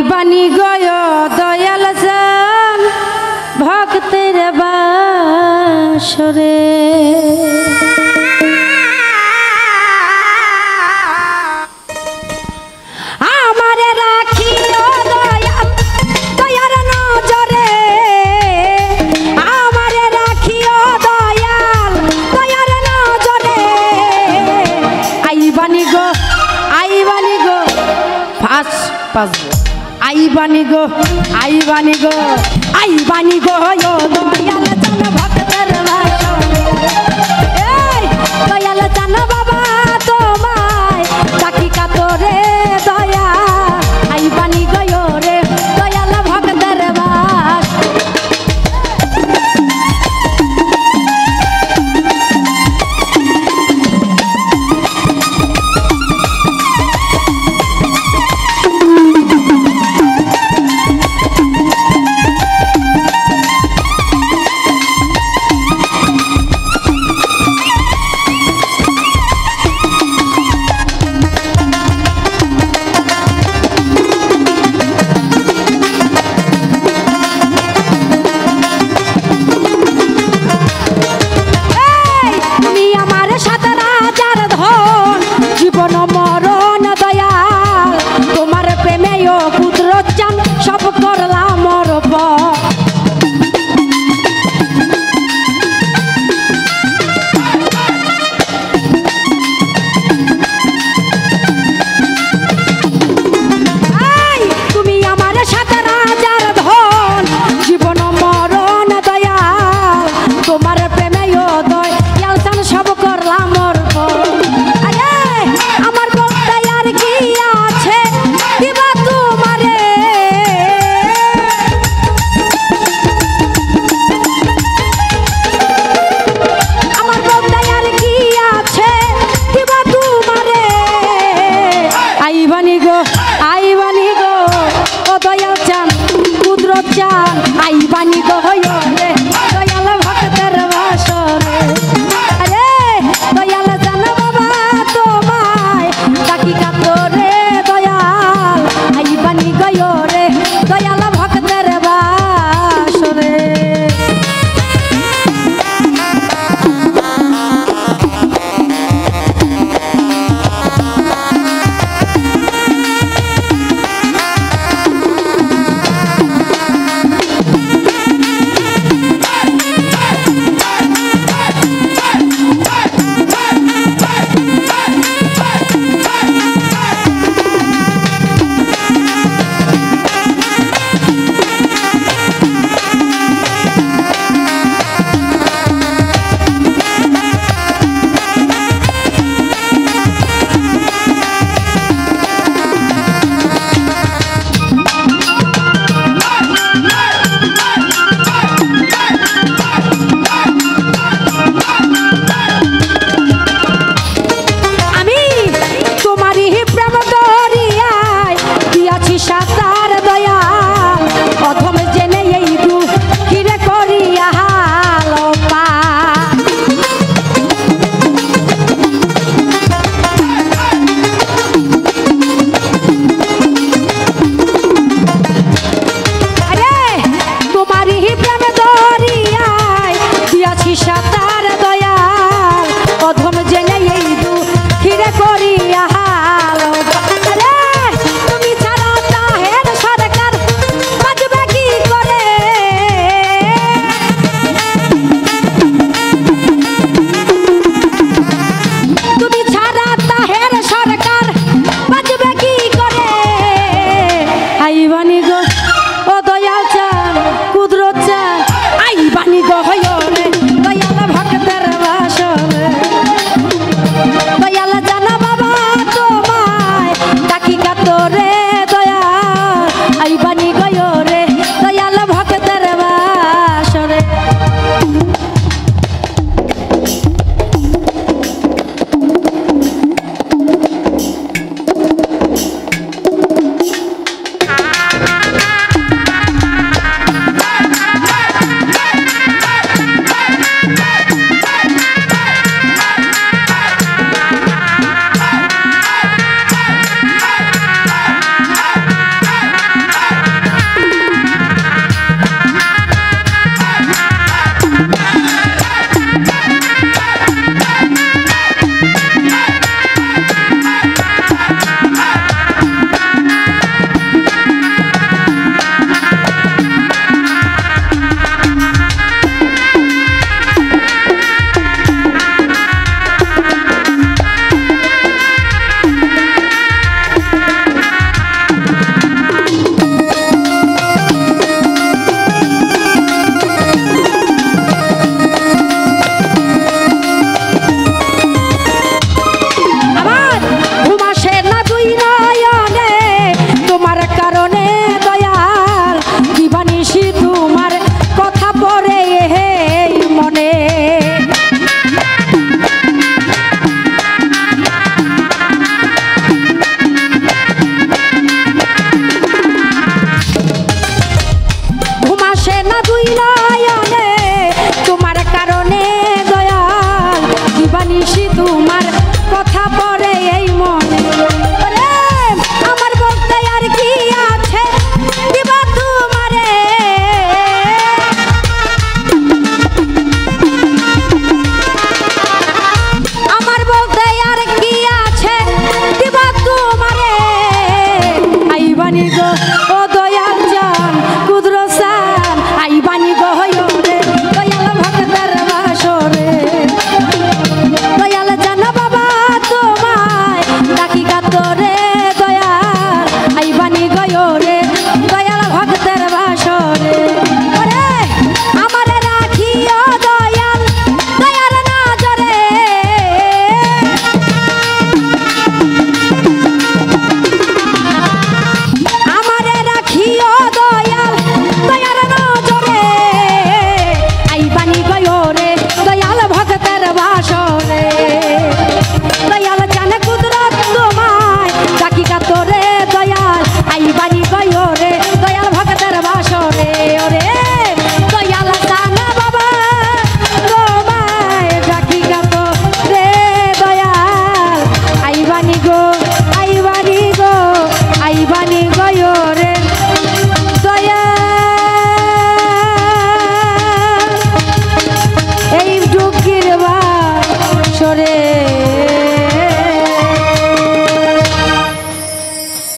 বাণী গয় দয়াল জান ভক্তের বাসরে আমারে রাখিও দয়াল দয়ার নজরে আমারে রাখিও দয়াল দয়ার নজরে আই বাণী গো ফাঁস পাসবো আই বাণী গো আই বাণী গো ও দয়াল জান ভক্তের বাসরে এই দয়াল জান বাবা তোমায় ডাকি কাতরে দয়া আই বাণী গো রে দয়াল ভক্তের বাস সব করলাম রব তুমি আমার সাথে রাজার ধন জীবন মরণ দয়া তোমার প্রেমে দয় ইয়ালসান সব করলাম রব আমার বলতে আর কি আছে দিবা তোমারে আই বাণী গো রে দয়াল ভক্তের বাসরে আরে দয়াল জান বাবা তোমায় ডাকি কাতরে দয়াল আই বাণী গো রে দয়াল ভক্তের বাসরে সাতার দয়া অধম জেনে এই দু কিরে করিয়া হালপা আরে তোমারই প্রেম দরিয়ায় দিয়াছি সাতার দয়া অধম জেনে এই দু কিরে করিয়া নয়নে তোমার কারণে দয়াল দিবানিশি তোমার কথা পড়ে এই মনে ওরে আমার বলতে আর কি আছে দিব তোমারে আমার বলতে আর কি আছে দিব তোমারে আইবানি গো ও দয়াল জান কুদরসান আইবানি গো হয়রে দয়াল ভক্তের বাসরে দয়াল জান বাবা তোমায় ডাকি কাতরে দয়াল আইবানি গয়রে দয়াল ভক্তের বাসরে ওরে আমারে রাখিও দয়াল দয়াল নজরে আমারে রাখিও দয়াল দয়াল নজরে আইবানি গয়রে দয়াল ভক্তের বাসরে দয়াল জানে কুদরত তোমায় ডাকি কাতরে দয়াল আইবানি গয়রে দয়াল ভক্তের বাসরে ওরে দয়াল জানে বাবা তোমায় ডাকি কাতরে দয়াল আইবানি গো আইবানি গো আইবানি গয়রে দয়াল এই ডুকির বাসরে